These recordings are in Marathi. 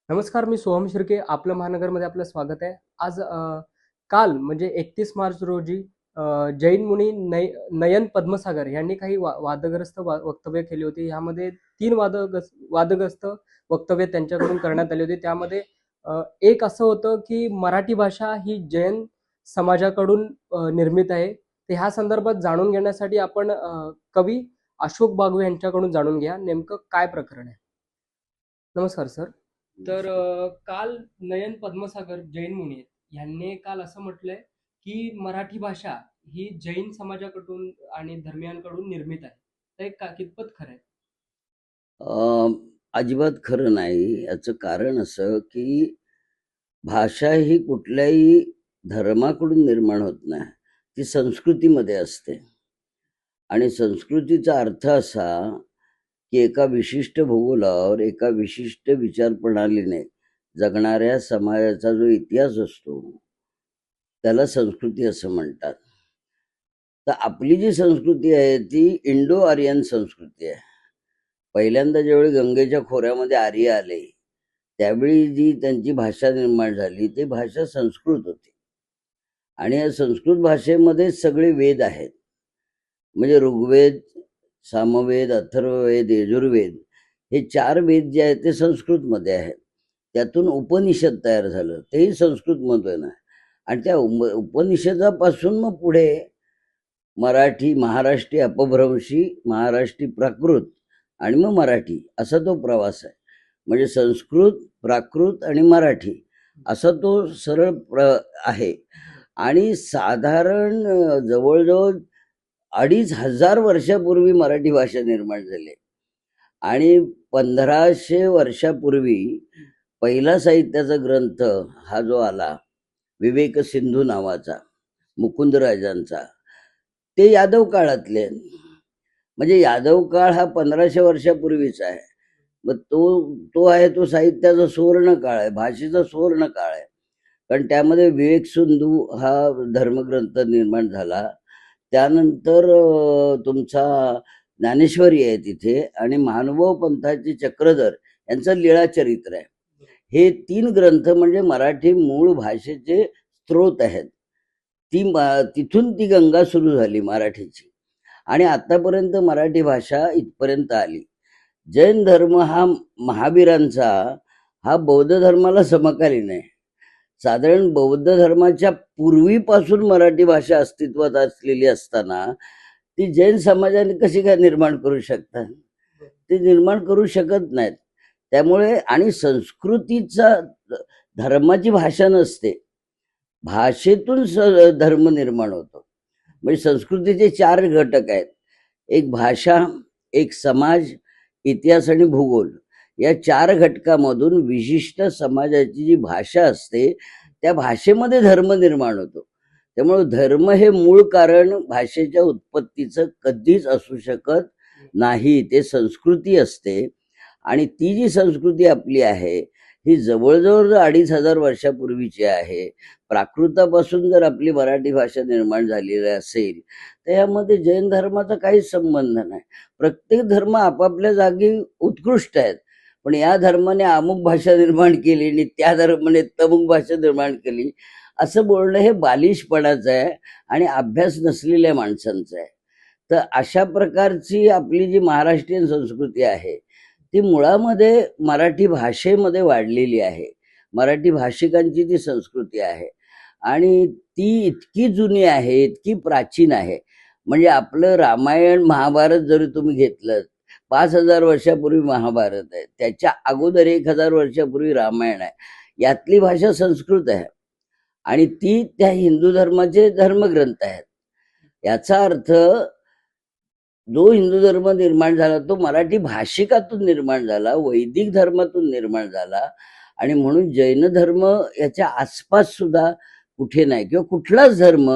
नमस्कार, मी सोहम शिर्के. आपलं महानगरमध्ये आपलं स्वागत आहे. आज काल म्हणजे 31 मार्च रोजी जैन मुनी नयन पद्मसागर यांनी काही वादग्रस्त वक्तव्य केली होती. यामध्ये 3 वादग्रस्त वक्तव्य त्यांच्याकडून करण्यात आली होती. त्यामध्ये एक असं होतं की मराठी भाषा ही जैन समाजाकडून निर्मित आहे. तर ह्या संदर्भात जाणून घेण्यासाठी आपण कवी अशोक बागवे यांच्याकडून जाणून घ्या, नेमकं काय प्रकरण आहे. नमस्कार सर. तर काल नयन पद्मसागर जैन मुनी आहेत. यांनी काल असं म्हटलंय की मराठी भाषा ही जैन समाजाकडून आणि धर्मियांकडून निर्मित आहे. तर हे कितपत खरं आहे? अजिबात खरं नाही. याचं कारण असं की भाषा ही कुठल्याही धर्माकडून निर्माण होत नाही, ती संस्कृतीमध्ये असते. आणि संस्कृतीचा अर्थ असा की एका विशिष्ट भूगोलावर एका विशिष्ट विचार प्रणालीने जगणाऱ्या समाजाचा जो इतिहास असतो त्याला संस्कृती असं म्हणतात. तर आपली जी संस्कृती आहे ती इंडो आर्यन संस्कृती आहे. पहिल्यांदा ज्यावेळी गंगेच्या खोऱ्यामध्ये आर्य आले त्यावेळी जी त्यांची भाषा निर्माण झाली ती भाषा संस्कृत होती. आणि या संस्कृत भाषेमध्ये सगळे वेद आहेत. म्हणजे ऋग्वेद, सामवेद, अथर्ववेद, यजुर्वेद हे 4 वेद जे आहेत ते संस्कृतमध्ये आहेत. त्यातून उपनिषद तयार झालं तेही संस्कृतमधून आहे. आणि त्या उपनिषदापासून मग पुढे मराठी, महाराष्ट्री अपभ्रंशी, महाराष्ट्री प्राकृत आणि मग मराठी असा तो प्रवास आहे. म्हणजे संस्कृत, प्राकृत आणि मराठी असा तो सरळ आहे. आणि साधारण जवळजवळ 2500 वर्षापूर्वी मराठी भाषा निर्माण झाली. आणि 1500 वर्षापूर्वी पहिला साहित्याचा ग्रंथ हा जो आला विवेक सिंधू नावाचा मुकुंदराजांचा, ते यादव काळातले. म्हणजे यादव काळ हा 1500 वर्षापूर्वीचा आहे. मग तो आहे तो साहित्याचा सुवर्ण काळ आहे, भाषेचा सुवर्ण काळ आहे. कारण त्यामध्ये विवेक सिंधू हा धर्मग्रंथ निर्माण झाला. त्यानंतर तुमचा ज्ञानेश्वरी आहे तिथे, आणि महानुभाव पंथाचे चक्रधर यांचं लीळाचरित्र आहे. हे 3 ग्रंथ म्हणजे मराठी मूळ भाषेचे स्त्रोत आहेत. तिथून ती गंगा सुरू झाली मराठीची आणि आतापर्यंत मराठी भाषा इथपर्यंत आली. जैन धर्म हा महावीरांचा हा बौद्ध धर्माला समकालीन आहे. साधारण बौद्ध धर्माच्या पूर्वीपासून मराठी भाषा अस्तित्वात असलेली असताना ती जैन समाजाने कशी काय निर्माण करू शकतात? ते निर्माण करू शकत नाहीत. त्यामुळे आणि संस्कृतीचा धर्माची भाषा नसते, भाषेतून धर्म निर्माण होतो. म्हणजे संस्कृतीचे 4 घटक आहेत. एक भाषा, एक समाज, इतिहास आणि भूगोल. या 4 घटकामधून विशिष्ट समाजाची जी भाषा असते त्या भाषेमध्ये धर्म निर्माण होतो. त्यामुळे धर्म हे मूळ कारण भाषेच्या उत्पत्तीचं कधीच असू शकत नाही. ते संस्कृती असते. आणि ती जी संस्कृती आपली आहे ही जवळजवळ 2500 वर्षापूर्वीची आहे. प्राकृतापासून जर आपली मराठी भाषा निर्माण झालेली असेल तर यामध्ये जैन धर्माचा काहीच संबंध नाही. प्रत्येक धर्म आपापल्या जागी उत्कृष्ट आहेत. पण या धर्माने अमुक भाषा निर्माण केली आणि त्या धर्माने तमुक भाषा निर्माण केली असं बोलणं हे बालिशपणाचं आहे आणि अभ्यास नसलेल्या माणसांचं आहे. तर अशा प्रकारची आपली जी महाराष्ट्रीयन संस्कृती आहे ती मुळामध्ये मराठी भाषेमध्ये वाढलेली आहे. मराठी भाषिकांची ती संस्कृती आहे आणि ती इतकी जुनी आहे, इतकी प्राचीन आहे. म्हणजे आपलं रामायण महाभारत जरी तुम्ही घेतलं 5000 वर्षापूर्वी महाभारत आहे, त्याच्या अगोदर 1000 वर्षापूर्वी रामायण आहे. यातली भाषा संस्कृत आहे आणि ती त्या हिंदू धर्माचे धर्मग्रंथ आहेत. याचा अर्थ जो हिंदू धर्म निर्माण झाला तो मराठी भाषिकातून निर्माण झाला, वैदिक धर्मातून निर्माण झाला. आणि म्हणून जैन धर्म याच्या आसपास सुद्धा कुठे नाही, किंवा कुठलाच धर्म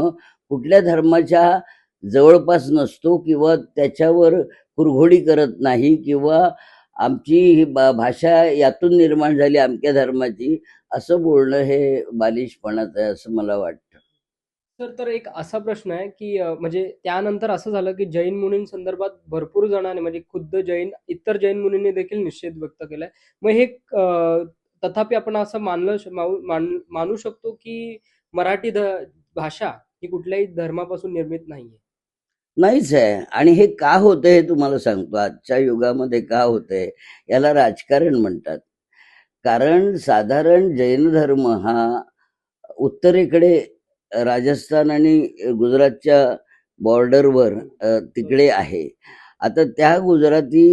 कुठल्या धर्माच्या जवळपास नसतो किंवा त्याच्यावर कुरघोडी करत नाही, किंवा आमची ही भाषा यातून निर्माण झाली अमक्या धर्माची असं बोलणं हे बालिशपणाचं आहे असं मला वाटतं. तर एक असा प्रश्न आहे की म्हणजे त्यानंतर असं झालं की जैन मुनींसंदर्भात भरपूर जणांनी म्हणजे खुद्द इतर जैन मुनींनी देखील निषेध व्यक्त केलाय. मग हे तथापि आपण असं मानू शकतो की मराठी भाषा ही कुठल्याही धर्मापासून निर्मित नाहीये. नाहीच आहे. आणि हे का होतंय हे तुम्हाला सांगतो. आजच्या युगामध्ये का होतंय, याला राजकारण म्हणतात. कारण साधारण जैन धर्म हा उत्तरेकडे राजस्थान आणि गुजरातच्या बॉर्डरवर तिकडे आहे. आता त्या गुजराती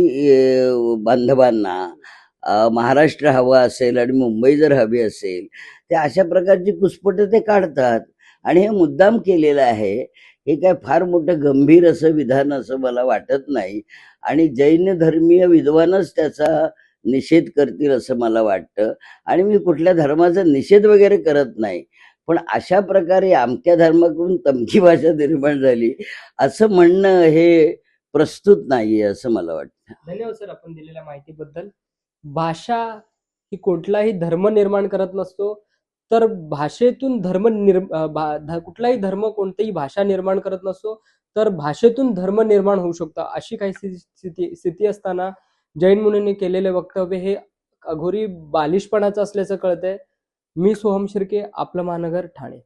बांधवांना महाराष्ट्र हवा असेल आणि मुंबई जर हवी असेल, ते अशा प्रकारची पुसपटं ते काढतात आणि हे मुद्दाम केलेलं आहे. हे काय फार मोठं गंभीर असं विधान असं मला वाटत नाही आणि जैन धर्मीय विद्वानच त्याचा निषेध करतील असं मला वाटतं. आणि मी कुठल्या धर्माचा निषेध वगैरे करत नाही, पण अशा प्रकारे अमक्या धर्माकडून तमकी भाषा निर्माण झाली असं म्हणणं हे प्रस्तुत नाहीये असं मला वाटतं. धन्यवाद सर आपण दिलेल्या माहितीबद्दल. भाषा ही कुठलाही धर्म निर्माण करत नसतो, तर भाषेतून कुठलाही धर्म कोणतीही भाषा निर्माण करत नसतो, तर भाषेतून धर्म निर्माण होऊ शकतो. अशी काही स्थिती असताना जैन मुनींनी केलेले वक्तव्य हे अघोरी बालिशपणाचं असल्याचं कळतंय. मी सोहम शिर्के, आपलं महानगर, ठाणे.